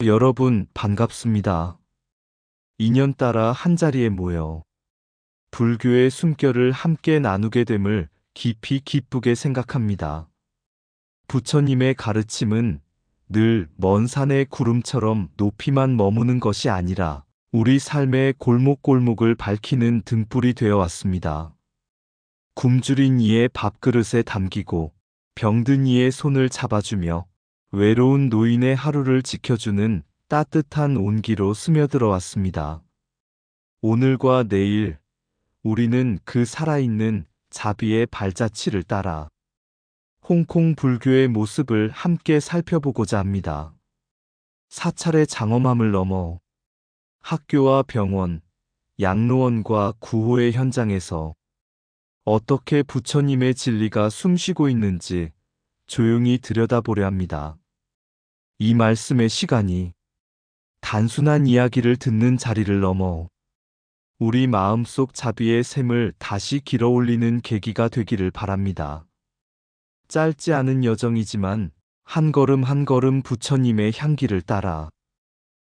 여러분 반갑습니다. 인연 따라 한자리에 모여 불교의 숨결을 함께 나누게 됨을 깊이 기쁘게 생각합니다. 부처님의 가르침은 늘 먼 산의 구름처럼 높이만 머무는 것이 아니라 우리 삶의 골목골목을 밝히는 등불이 되어 왔습니다. 굶주린 이의 밥그릇에 담기고 병든 이의 손을 잡아주며 외로운 노인의 하루를 지켜주는 따뜻한 온기로 스며들어 왔습니다. 오늘과 내일 우리는 그 살아있는 자비의 발자취를 따라 홍콩 불교의 모습을 함께 살펴보고자 합니다. 사찰의 장엄함을 넘어 학교와 병원, 양로원과 구호의 현장에서 어떻게 부처님의 진리가 숨쉬고 있는지 조용히 들여다보려 합니다. 이 말씀의 시간이 단순한 이야기를 듣는 자리를 넘어 우리 마음속 자비의 샘을 다시 길어올리는 계기가 되기를 바랍니다. 짧지 않은 여정이지만 한 걸음 한 걸음 부처님의 향기를 따라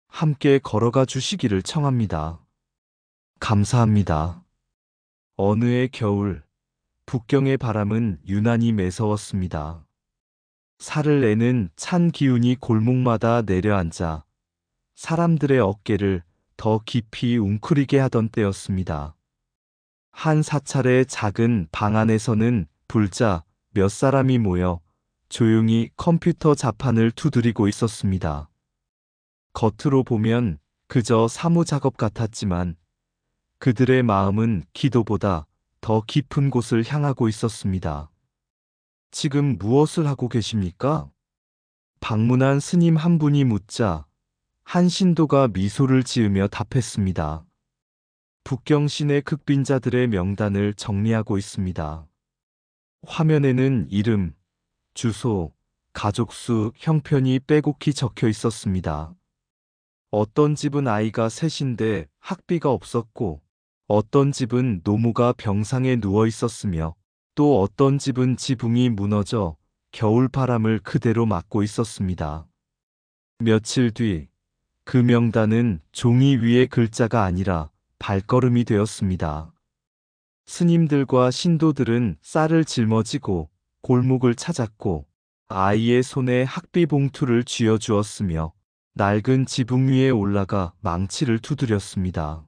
함께 걸어가 주시기를 청합니다. 감사합니다. 어느 해 겨울, 북경의 바람은 유난히 매서웠습니다. 살을 내는 찬 기운이 골목마다 내려앉아 사람들의 어깨를 더 깊이 웅크리게 하던 때였습니다. 한 사찰의 작은 방 안에서는 불자 몇 사람이 모여 조용히 컴퓨터 자판을 두드리고 있었습니다. 겉으로 보면 그저 사무작업 같았지만 그들의 마음은 기도보다 더 깊은 곳을 향하고 있었습니다. 지금 무엇을 하고 계십니까? 방문한 스님 한 분이 묻자 한 신도가 미소를 지으며 답했습니다. 북경신의 극빈자들의 명단을 정리하고 있습니다. 화면에는 이름, 주소, 가족수, 형편이 빼곡히 적혀 있었습니다. 어떤 집은 아이가 셋인데 학비가 없었고, 어떤 집은 노모가 병상에 누워 있었으며, 또 어떤 집은 지붕이 무너져 겨울바람을 그대로 맞고 있었습니다. 며칠 뒤, 그 명단은 종이 위의 글자가 아니라 발걸음이 되었습니다. 스님들과 신도들은 쌀을 짊어지고 골목을 찾았고, 아이의 손에 학비 봉투를 쥐어주었으며, 낡은 지붕 위에 올라가 망치를 두드렸습니다.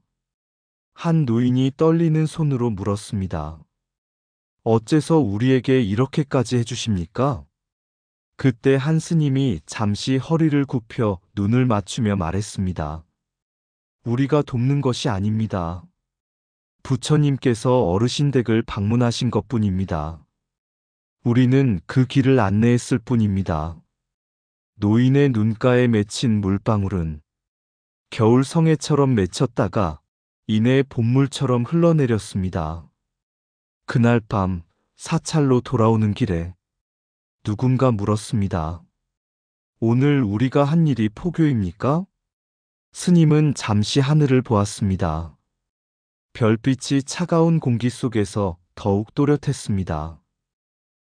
한 노인이 떨리는 손으로 물었습니다. 어째서 우리에게 이렇게까지 해주십니까? 그때 한 스님이 잠시 허리를 굽혀 눈을 맞추며 말했습니다. 우리가 돕는 것이 아닙니다. 부처님께서 어르신 댁을 방문하신 것뿐입니다. 우리는 그 길을 안내했을 뿐입니다. 노인의 눈가에 맺힌 물방울은 겨울 성해처럼 맺혔다가 이내 봄물처럼 흘러내렸습니다. 그날 밤 사찰로 돌아오는 길에 누군가 물었습니다. 오늘 우리가 한 일이 포교입니까? 스님은 잠시 하늘을 보았습니다. 별빛이 차가운 공기 속에서 더욱 또렷했습니다.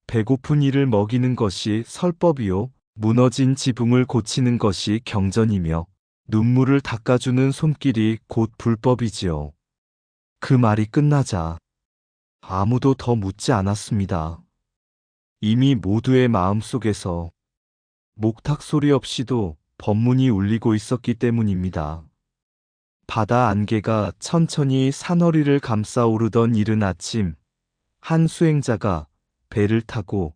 배고픈 이를 먹이는 것이 설법이요, 무너진 지붕을 고치는 것이 경전이며, 눈물을 닦아주는 손길이 곧 불법이지요. 그 말이 끝나자 아무도 더 묻지 않았습니다. 이미 모두의 마음속에서 목탁 소리 없이도 법문이 울리고 있었기 때문입니다. 바다 안개가 천천히 산허리를 감싸 오르던 이른 아침, 한 수행자가 배를 타고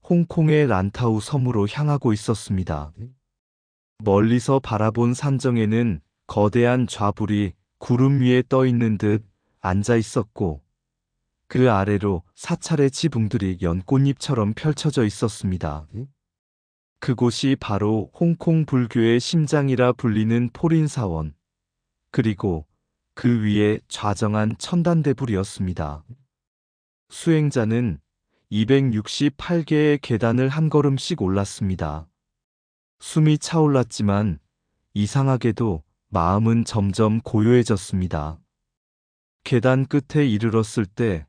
홍콩의 란타우 섬으로 향하고 있었습니다. 멀리서 바라본 산정에는 거대한 좌불이 구름 위에 떠 있는 듯 앉아 있었고, 그 아래로 사찰의 지붕들이 연꽃잎처럼 펼쳐져 있었습니다. 그곳이 바로 홍콩 불교의 심장이라 불리는 포린사원, 그리고 그 위에 좌정한 천단대불이었습니다. 수행자는 268개의 계단을 한 걸음씩 올랐습니다. 숨이 차올랐지만 이상하게도 마음은 점점 고요해졌습니다. 계단 끝에 이르렀을 때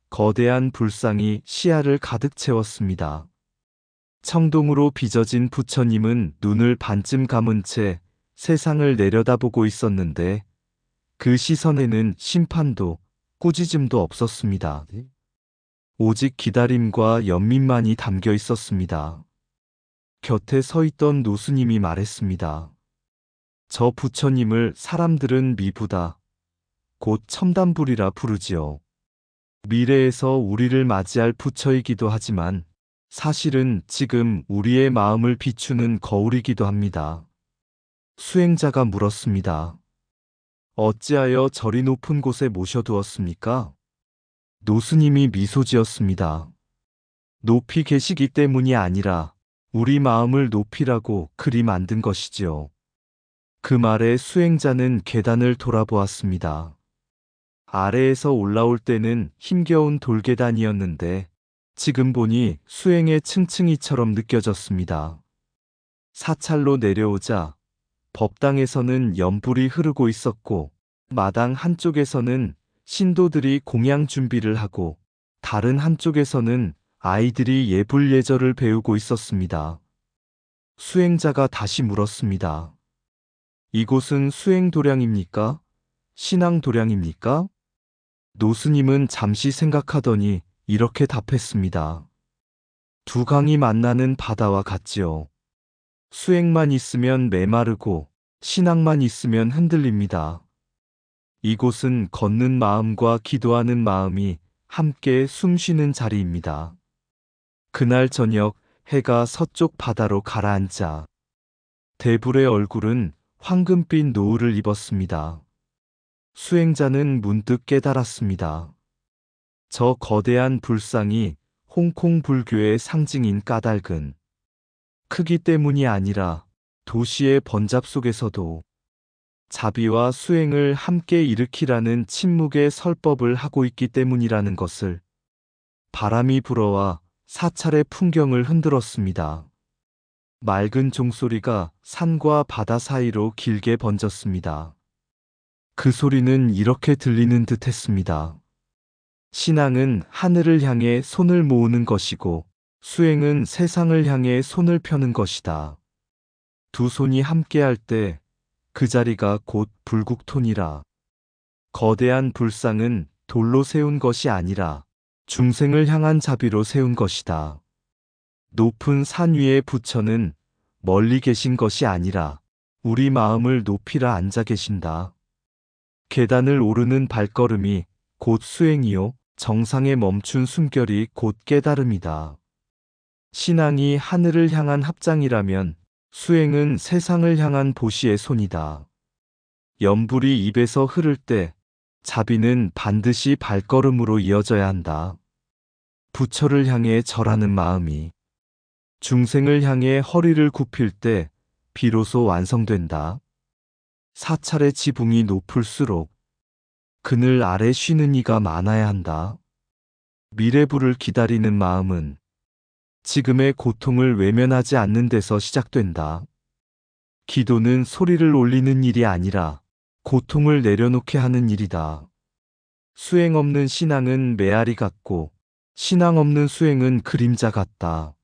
거대한 불상이 시야를 가득 채웠습니다. 청동으로 빚어진 부처님은 눈을 반쯤 감은 채 세상을 내려다보고 있었는데 그 시선에는 심판도 꾸짖음도 없었습니다. 오직 기다림과 연민만이 담겨 있었습니다. 곁에 서 있던 노수님이 말했습니다. 저 부처님을 사람들은 미부다, 곧 첨단불이라 부르지요. 미래에서 우리를 맞이할 부처이기도 하지만 사실은 지금 우리의 마음을 비추는 거울이기도 합니다. 수행자가 물었습니다. 어찌하여 저리 높은 곳에 모셔두었습니까? 노스님이 미소 지었습니다. 높이 계시기 때문이 아니라 우리 마음을 높이라고 그리 만든 것이지요. 그 말에 수행자는 계단을 돌아보았습니다. 아래에서 올라올 때는 힘겨운 돌계단이었는데 지금 보니 수행의 층층이처럼 느껴졌습니다. 사찰로 내려오자 법당에서는 연불이 흐르고 있었고 마당 한쪽에서는 신도들이 공양 준비를 하고 다른 한쪽에서는 아이들이 예불예절을 배우고 있었습니다. 수행자가 다시 물었습니다. 이곳은 수행도량입니까? 신앙도량입니까? 노스님은 잠시 생각하더니 이렇게 답했습니다. 두 강이 만나는 바다와 같지요. 수행만 있으면 메마르고 신앙만 있으면 흔들립니다. 이곳은 걷는 마음과 기도하는 마음이 함께 숨쉬는 자리입니다. 그날 저녁 해가 서쪽 바다로 가라앉자 대불의 얼굴은 황금빛 노을을 입었습니다. 수행자는 문득 깨달았습니다. 저 거대한 불상이 홍콩 불교의 상징인 까닭은 크기 때문이 아니라 도시의 번잡 속에서도 자비와 수행을 함께 일으키라는 침묵의 설법을 하고 있기 때문이라는 것을 바람이 불어와 사찰의 풍경을 흔들었습니다. 맑은 종소리가 산과 바다 사이로 길게 번졌습니다. 그 소리는 이렇게 들리는 듯 했습니다. 신앙은 하늘을 향해 손을 모으는 것이고 수행은 세상을 향해 손을 펴는 것이다. 두 손이 함께할 때 그 자리가 곧 불국토니라. 거대한 불상은 돌로 세운 것이 아니라 중생을 향한 자비로 세운 것이다. 높은 산 위의 부처는 멀리 계신 것이 아니라 우리 마음을 높이라 앉아 계신다. 계단을 오르는 발걸음이 곧 수행이요, 정상에 멈춘 숨결이 곧 깨달음이다. 신앙이 하늘을 향한 합장이라면 수행은 세상을 향한 보시의 손이다. 연불이 입에서 흐를 때 자비는 반드시 발걸음으로 이어져야 한다. 부처를 향해 절하는 마음이 중생을 향해 허리를 굽힐 때 비로소 완성된다. 사찰의 지붕이 높을수록 그늘 아래 쉬는 이가 많아야 한다. 미래부를 기다리는 마음은 지금의 고통을 외면하지 않는 데서 시작된다. 기도는 소리를 올리는 일이 아니라 고통을 내려놓게 하는 일이다. 수행 없는 신앙은 메아리 같고 신앙 없는 수행은 그림자 같다.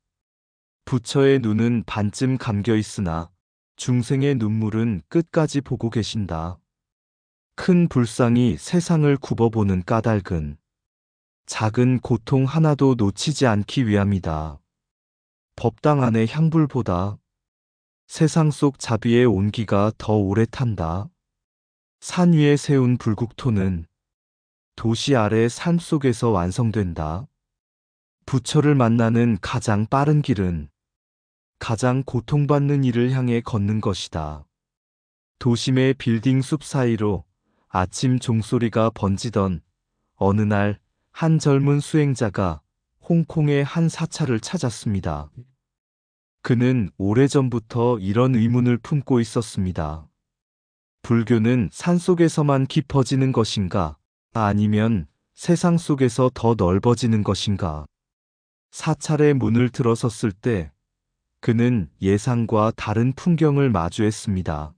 부처의 눈은 반쯤 감겨 있으나 중생의 눈물은 끝까지 보고 계신다. 큰 불상이 세상을 굽어보는 까닭은 작은 고통 하나도 놓치지 않기 위함이다. 법당 안의 향불보다 세상 속 자비의 온기가 더 오래 탄다. 산 위에 세운 불국토는 도시 아래 삶 속에서 완성된다. 부처를 만나는 가장 빠른 길은 가장 고통받는 이를 향해 걷는 것이다. 도심의 빌딩 숲 사이로 아침 종소리가 번지던 어느 날 한 젊은 수행자가 홍콩의 한 사찰을 찾았습니다. 그는 오래전부터 이런 의문을 품고 있었습니다. 불교는 산속에서만 깊어지는 것인가? 아니면 세상 속에서 더 넓어지는 것인가? 사찰의 문을 들어섰을 때 그는 예상과 다른 풍경을 마주했습니다.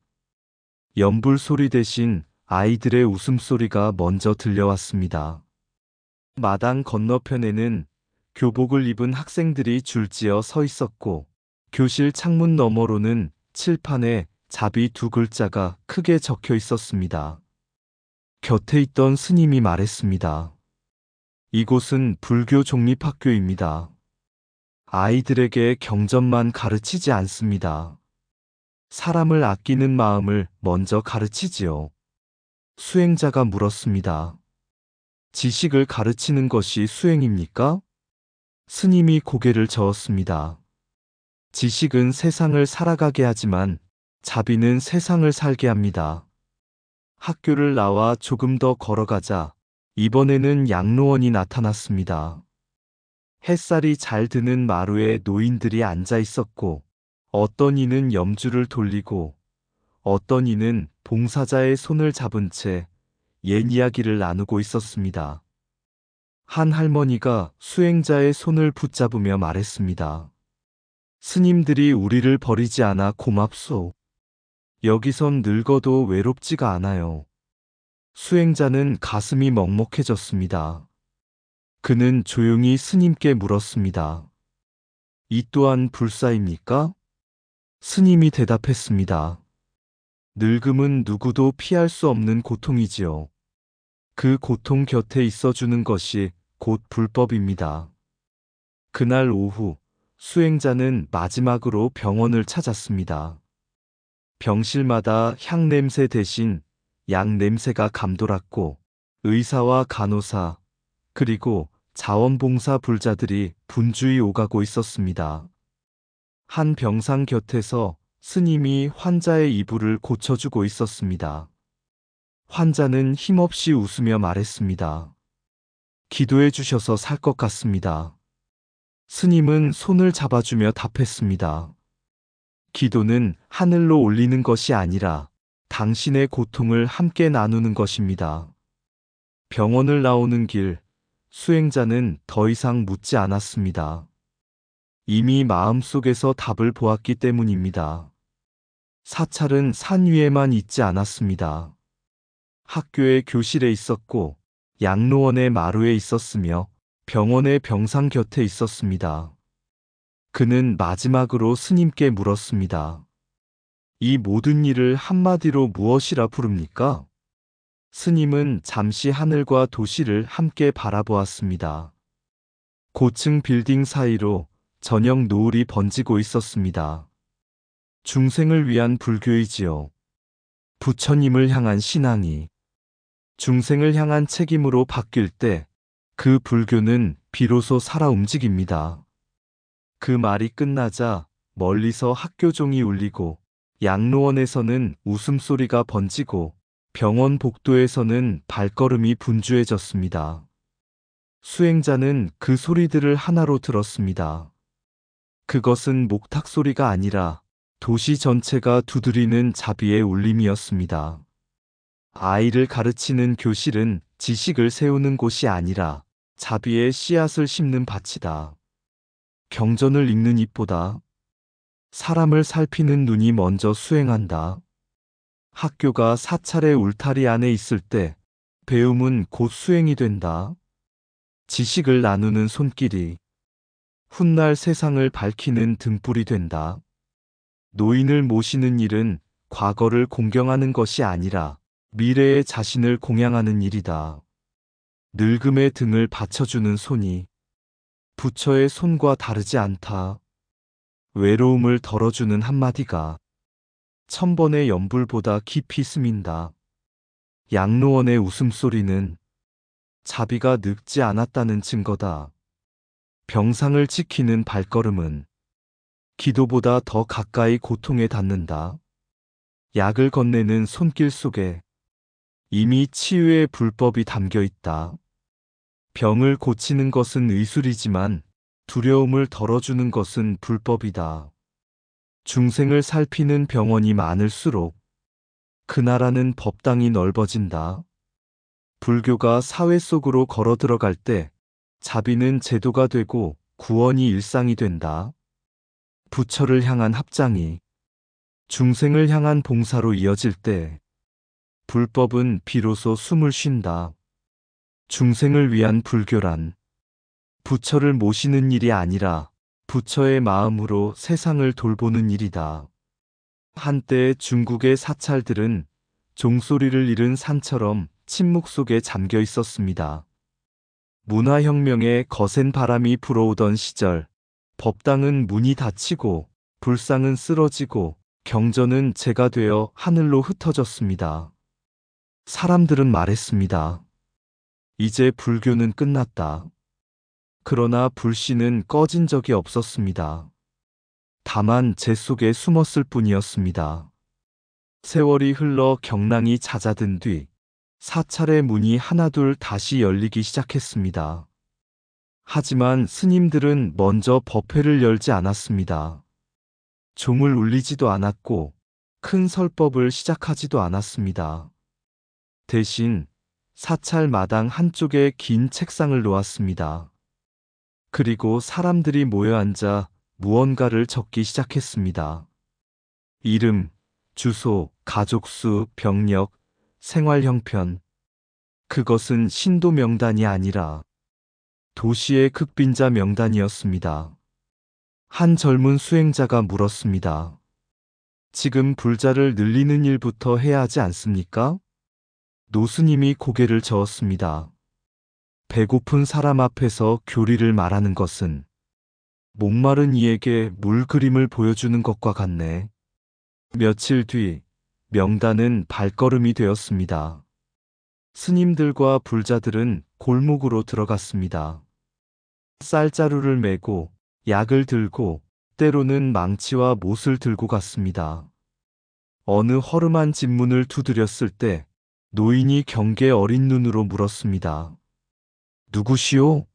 연불 소리 대신 아이들의 웃음소리가 먼저 들려왔습니다. 마당 건너편에는 교복을 입은 학생들이 줄지어 서 있었고 교실 창문 너머로는 칠판에 자비 두 글자가 크게 적혀 있었습니다. 곁에 있던 스님이 말했습니다. 이곳은 불교 종립학교입니다. 아이들에게 경전만 가르치지 않습니다. 사람을 아끼는 마음을 먼저 가르치지요. 수행자가 물었습니다. 지식을 가르치는 것이 수행입니까? 스님이 고개를 저었습니다. 지식은 세상을 살아가게 하지만 자비는 세상을 살게 합니다. 학교를 나와 조금 더 걸어가자 이번에는 양로원이 나타났습니다. 햇살이 잘 드는 마루에 노인들이 앉아 있었고 어떤 이는 염주를 돌리고 어떤 이는 봉사자의 손을 잡은 채 옛 이야기를 나누고 있었습니다. 한 할머니가 수행자의 손을 붙잡으며 말했습니다. 스님들이 우리를 버리지 않아 고맙소. 여기선 늙어도 외롭지가 않아요. 수행자는 가슴이 먹먹해졌습니다. 그는 조용히 스님께 물었습니다. 이 또한 불사입니까? 스님이 대답했습니다. 늙음은 누구도 피할 수 없는 고통이지요. 그 고통 곁에 있어주는 것이 곧 불법입니다. 그날 오후 수행자는 마지막으로 병원을 찾았습니다. 병실마다 향 냄새 대신 약 냄새가 감돌았고 의사와 간호사 그리고 자원봉사 불자들이 분주히 오가고 있었습니다. 한 병상 곁에서 스님이 환자의 이불을 고쳐주고 있었습니다. 환자는 힘없이 웃으며 말했습니다. 기도해 주셔서 살 것 같습니다. 스님은 손을 잡아주며 답했습니다. 기도는 하늘로 올리는 것이 아니라 당신의 고통을 함께 나누는 것입니다. 병원을 나오는 길, 수행자는 더 이상 묻지 않았습니다. 이미 마음속에서 답을 보았기 때문입니다. 사찰은 산 위에만 있지 않았습니다. 학교의 교실에 있었고 양로원의 마루에 있었으며 병원의 병상 곁에 있었습니다. 그는 마지막으로 스님께 물었습니다. 이 모든 일을 한마디로 무엇이라 부릅니까? 스님은 잠시 하늘과 도시를 함께 바라보았습니다. 고층 빌딩 사이로 저녁 노을이 번지고 있었습니다. 중생을 위한 불교이지요. 부처님을 향한 신앙이 중생을 향한 책임으로 바뀔 때 그 불교는 비로소 살아 움직입니다. 그 말이 끝나자 멀리서 학교종이 울리고 양로원에서는 웃음소리가 번지고 병원 복도에서는 발걸음이 분주해졌습니다. 수행자는 그 소리들을 하나로 들었습니다. 그것은 목탁 소리가 아니라 도시 전체가 두드리는 자비의 울림이었습니다. 아이를 가르치는 교실은 지식을 세우는 곳이 아니라 자비의 씨앗을 심는 밭이다. 경전을 읽는 입보다 사람을 살피는 눈이 먼저 수행한다. 학교가 사찰의 울타리 안에 있을 때 배움은 곧 수행이 된다. 지식을 나누는 손길이 훗날 세상을 밝히는 등불이 된다. 노인을 모시는 일은 과거를 공경하는 것이 아니라 미래의 자신을 공양하는 일이다. 늙음의 등을 받쳐주는 손이 부처의 손과 다르지 않다. 외로움을 덜어주는 한마디가 천번의 연불보다 깊이 스민다. 양로원의 웃음소리는 자비가 늙지 않았다는 증거다. 병상을 지키는 발걸음은 기도보다 더 가까이 고통에 닿는다. 약을 건네는 손길 속에 이미 치유의 불법이 담겨 있다. 병을 고치는 것은 의술이지만 두려움을 덜어주는 것은 불법이다. 중생을 살피는 병원이 많을수록 그 나라는 법당이 넓어진다. 불교가 사회 속으로 걸어 들어갈 때 자비는 제도가 되고 구원이 일상이 된다. 부처를 향한 합장이 중생을 향한 봉사로 이어질 때 불법은 비로소 숨을 쉰다. 중생을 위한 불교란 부처를 모시는 일이 아니라 부처의 마음으로 세상을 돌보는 일이다. 한때 중국의 사찰들은 종소리를 잃은 산처럼 침묵 속에 잠겨 있었습니다. 문화혁명의 거센 바람이 불어오던 시절, 법당은 문이 닫히고 불상은 쓰러지고 경전은 재가 되어 하늘로 흩어졌습니다. 사람들은 말했습니다. 이제 불교는 끝났다. 그러나 불씨는 꺼진 적이 없었습니다. 다만 재 속에 숨었을 뿐이었습니다. 세월이 흘러 경랑이 잦아든 뒤 사찰의 문이 하나둘 다시 열리기 시작했습니다. 하지만 스님들은 먼저 법회를 열지 않았습니다. 종을 울리지도 않았고 큰 설법을 시작하지도 않았습니다. 대신 사찰 마당 한쪽에 긴 책상을 놓았습니다. 그리고 사람들이 모여 앉아 무언가를 적기 시작했습니다. 이름, 주소, 가족수, 병력, 생활 형편. 그것은 신도 명단이 아니라 도시의 극빈자 명단이었습니다. 한 젊은 수행자가 물었습니다. 지금 불자를 늘리는 일부터 해야 하지 않습니까? 노스님이 고개를 저었습니다. 배고픈 사람 앞에서 교리를 말하는 것은 목마른 이에게 물 그림을 보여주는 것과 같네. 며칠 뒤 명단은 발걸음이 되었습니다. 스님들과 불자들은 골목으로 들어갔습니다. 쌀자루를 메고 약을 들고 때로는 망치와 못을 들고 갔습니다. 어느 허름한 집문을 두드렸을 때 노인이 경계 어린 눈으로 물었습니다. 누구시오?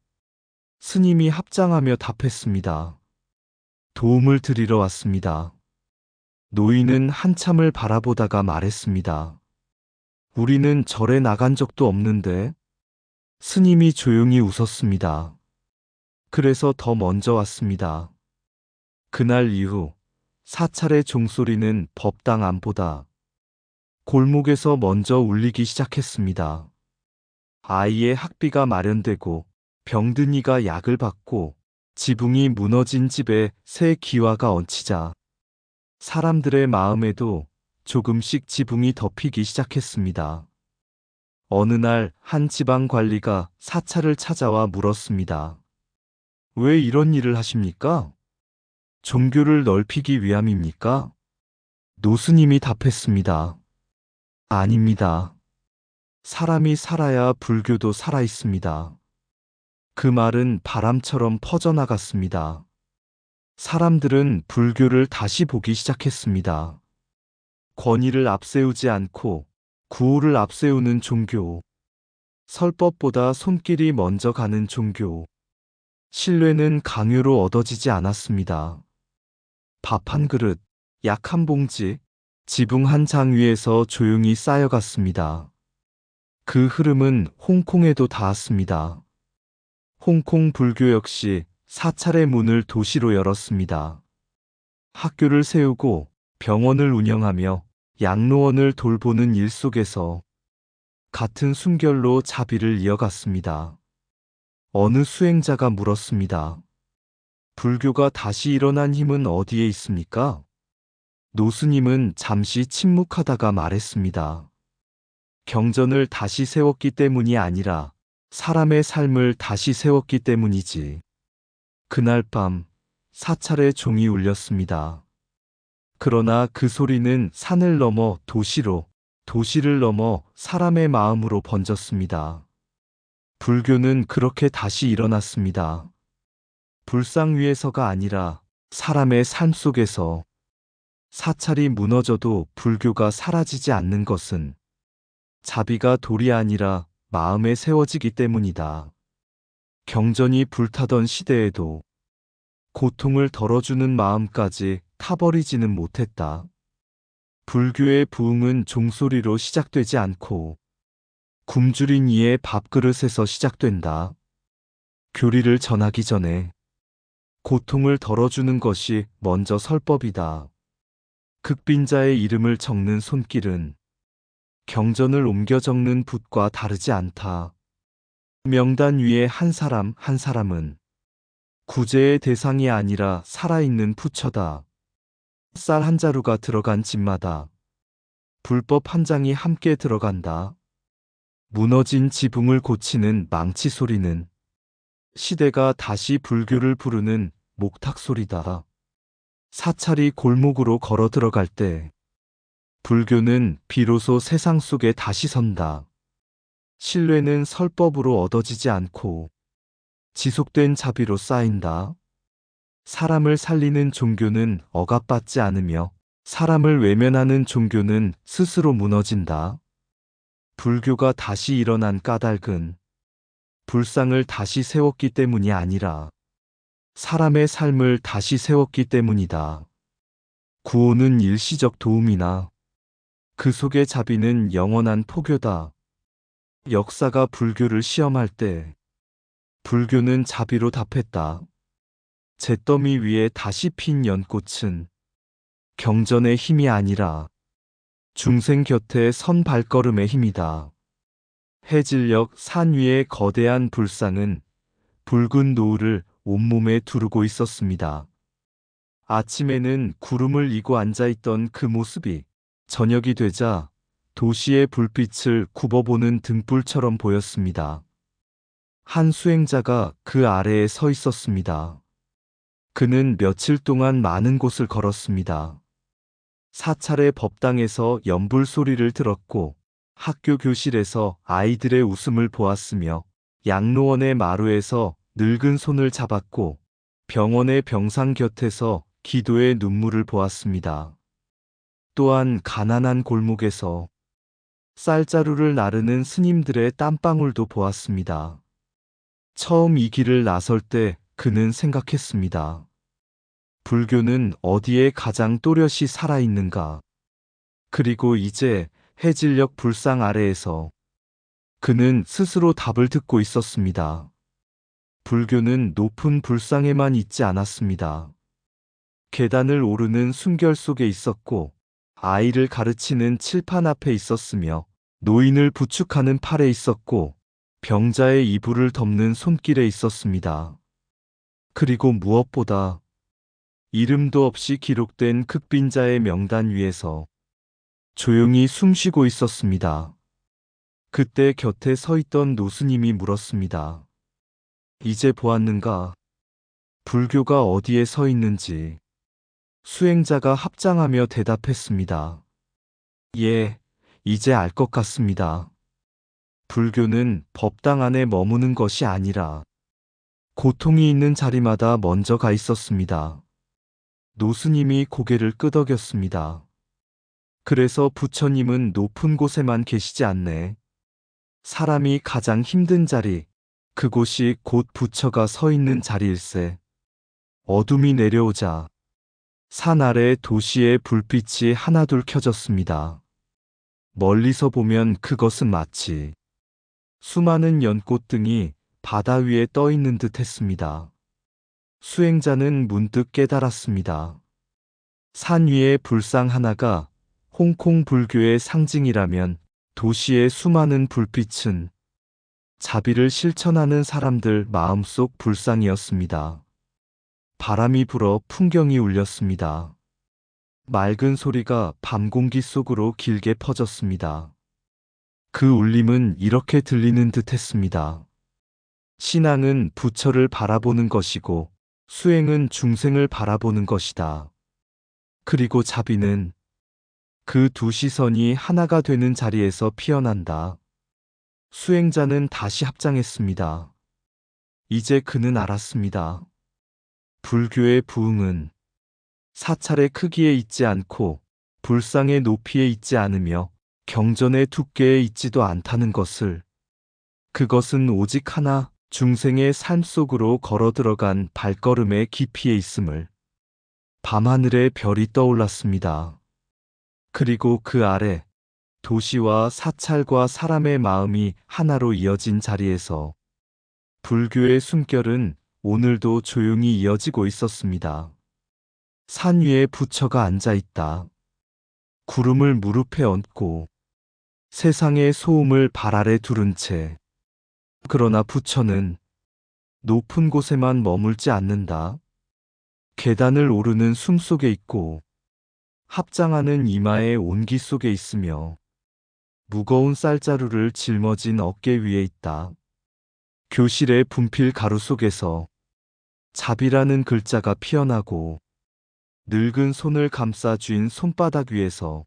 스님이 합장하며 답했습니다. 도움을 드리러 왔습니다. 노인은 한참을 바라보다가 말했습니다. 우리는 절에 나간 적도 없는데. 스님이 조용히 웃었습니다. 그래서 더 먼저 왔습니다. 그날 이후 사찰의 종소리는 법당 안보다 골목에서 먼저 울리기 시작했습니다. 아이의 학비가 마련되고 병든 이가 약을 받고 지붕이 무너진 집에 새 기와가 얹히자 사람들의 마음에도 조금씩 지붕이 덮이기 시작했습니다. 어느 날 한 지방 관리가 사찰을 찾아와 물었습니다. 왜 이런 일을 하십니까? 종교를 넓히기 위함입니까? 노스님이 답했습니다. 아닙니다. 사람이 살아야 불교도 살아 있습니다. 그 말은 바람처럼 퍼져나갔습니다. 사람들은 불교를 다시 보기 시작했습니다. 권위를 앞세우지 않고 구호를 앞세우는 종교. 설법보다 손길이 먼저 가는 종교. 신뢰는 강요로 얻어지지 않았습니다. 밥 한 그릇, 약 한 봉지, 지붕 한 장 위에서 조용히 쌓여갔습니다. 그 흐름은 홍콩에도 닿았습니다. 홍콩 불교 역시 사찰의 문을 도시로 열었습니다. 학교를 세우고 병원을 운영하며 양로원을 돌보는 일 속에서 같은 순결로 자비를 이어갔습니다. 어느 수행자가 물었습니다. 불교가 다시 일어난 힘은 어디에 있습니까? 노스님은 잠시 침묵하다가 말했습니다. 경전을 다시 세웠기 때문이 아니라 사람의 삶을 다시 세웠기 때문이지. 그날 밤 사찰의 종이 울렸습니다. 그러나 그 소리는 산을 넘어 도시로, 도시를 넘어 사람의 마음으로 번졌습니다. 불교는 그렇게 다시 일어났습니다. 불상 위에서가 아니라 사람의 삶 속에서. 사찰이 무너져도 불교가 사라지지 않는 것은 자비가 돌이 아니라 마음에 세워지기 때문이다. 경전이 불타던 시대에도 고통을 덜어주는 마음까지 타버리지는 못했다. 불교의 부흥은 종소리로 시작되지 않고 굶주린 이의 밥그릇에서 시작된다. 교리를 전하기 전에 고통을 덜어주는 것이 먼저 설법이다. 극빈자의 이름을 적는 손길은 경전을 옮겨 적는 붓과 다르지 않다. 명단 위에 한 사람 한 사람은 구제의 대상이 아니라 살아있는 부처다. 쌀 한 자루가 들어간 집마다 불법 한 장이 함께 들어간다. 무너진 지붕을 고치는 망치 소리는 시대가 다시 불교를 부르는 목탁 소리다. 사찰이 골목으로 걸어 들어갈 때 불교는 비로소 세상 속에 다시 선다. 신뢰는 설법으로 얻어지지 않고 지속된 자비로 쌓인다. 사람을 살리는 종교는 억압받지 않으며 사람을 외면하는 종교는 스스로 무너진다. 불교가 다시 일어난 까닭은 불상을 다시 세웠기 때문이 아니라 사람의 삶을 다시 세웠기 때문이다. 구호는 일시적 도움이나 그 속의 자비는 영원한 포교다. 역사가 불교를 시험할 때 불교는 자비로 답했다. 잿더미 위에 다시 핀 연꽃은 경전의 힘이 아니라 중생 곁에 선 발걸음의 힘이다. 해질녘 산 위의 거대한 불상은 붉은 노을을 온몸에 두르고 있었습니다. 아침에는 구름을 이고 앉아있던 그 모습이 저녁이 되자 도시의 불빛을 굽어보는 등불처럼 보였습니다. 한 수행자가 그 아래에 서 있었습니다. 그는 며칠 동안 많은 곳을 걸었습니다. 사찰의 법당에서 연불 소리를 들었고 학교 교실에서 아이들의 웃음을 보았으며 양로원의 마루에서 늙은 손을 잡았고 병원의 병상 곁에서 기도의 눈물을 보았습니다. 또한 가난한 골목에서 쌀자루를 나르는 스님들의 땀방울도 보았습니다. 처음 이 길을 나설 때 그는 생각했습니다. 불교는 어디에 가장 또렷이 살아있는가? 그리고 이제 해질녘 불상 아래에서 그는 스스로 답을 듣고 있었습니다. 불교는 높은 불상에만 있지 않았습니다. 계단을 오르는 순결 속에 있었고 아이를 가르치는 칠판 앞에 있었으며 노인을 부축하는 팔에 있었고 병자의 이불을 덮는 손길에 있었습니다. 그리고 무엇보다 이름도 없이 기록된 극빈자의 명단 위에서 조용히 숨쉬고 있었습니다. 그때 곁에 서 있던 노스님이 물었습니다. 이제 보았는가? 불교가 어디에 서 있는지. 수행자가 합장하며 대답했습니다. 예, 이제 알 것 같습니다. 불교는 법당 안에 머무는 것이 아니라 고통이 있는 자리마다 먼저 가 있었습니다. 노스님이 고개를 끄덕였습니다. 그래서 부처님은 높은 곳에만 계시지 않네. 사람이 가장 힘든 자리, 그곳이 곧 부처가 서 있는 자리일세. 어둠이 내려오자 산 아래 도시의 불빛이 하나둘 켜졌습니다. 멀리서 보면 그것은 마치 수많은 연꽃등이 바다 위에 떠 있는 듯 했습니다. 수행자는 문득 깨달았습니다. 산 위의 불상 하나가 홍콩 불교의 상징이라면 도시의 수많은 불빛은 자비를 실천하는 사람들 마음속 불상이었습니다. 바람이 불어 풍경이 울렸습니다. 맑은 소리가 밤 공기 속으로 길게 퍼졌습니다. 그 울림은 이렇게 들리는 듯 했습니다. 신앙은 부처를 바라보는 것이고 수행은 중생을 바라보는 것이다. 그리고 자비는 그 두 시선이 하나가 되는 자리에서 피어난다. 수행자는 다시 합장했습니다. 이제 그는 알았습니다. 불교의 부흥은 사찰의 크기에 있지 않고 불상의 높이에 있지 않으며 경전의 두께에 있지도 않다는 것을. 그것은 오직 하나 중생의 삶 속으로 걸어 들어간 발걸음의 깊이에 있음을. 밤하늘에 별이 떠올랐습니다. 그리고 그 아래 도시와 사찰과 사람의 마음이 하나로 이어진 자리에서 불교의 숨결은 오늘도 조용히 이어지고 있었습니다. 산 위에 부처가 앉아 있다. 구름을 무릎에 얹고 세상의 소음을 발 아래 두른 채. 그러나 부처는 높은 곳에만 머물지 않는다. 계단을 오르는 숨 속에 있고 합장하는 이마의 온기 속에 있으며 무거운 쌀자루를 짊어진 어깨 위에 있다. 교실의 분필 가루 속에서 자비라는 글자가 피어나고 늙은 손을 감싸 쥔 손바닥 위에서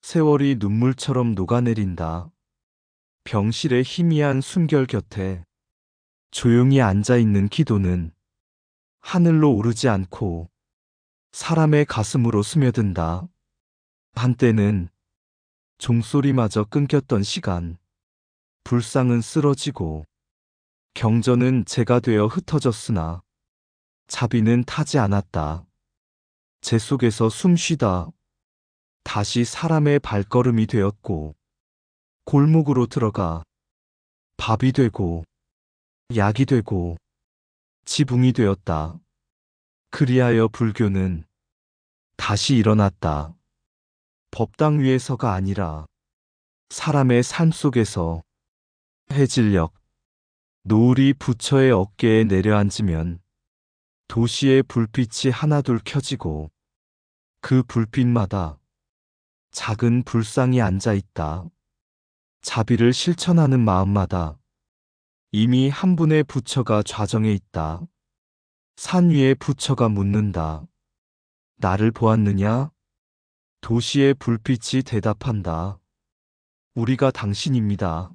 세월이 눈물처럼 녹아내린다. 병실의 희미한 숨결 곁에 조용히 앉아있는 기도는 하늘로 오르지 않고 사람의 가슴으로 스며든다. 한때는 종소리마저 끊겼던 시간, 불상은 쓰러지고 경전은 재가 되어 흩어졌으나 자비는 타지 않았다. 재 속에서 숨 쉬다 다시 사람의 발걸음이 되었고 골목으로 들어가 밥이 되고 약이 되고 지붕이 되었다. 그리하여 불교는 다시 일어났다. 법당 위에서가 아니라 사람의 삶 속에서. 해질녘 노을이 부처의 어깨에 내려앉으면 도시의 불빛이 하나둘 켜지고 그 불빛마다 작은 불상이 앉아 있다. 자비를 실천하는 마음마다 이미 한 분의 부처가 좌정해 있다. 산 위의 부처가 묻는다. 나를 보았느냐? 도시의 불빛이 대답한다. 우리가 당신입니다.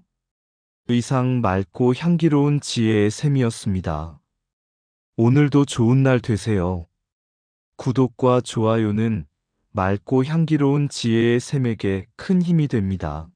의상 맑고 향기로운 지혜의 샘이었습니다. 오늘도 좋은 날 되세요. 구독과 좋아요는 맑고 향기로운 지혜의 샘에게 큰 힘이 됩니다.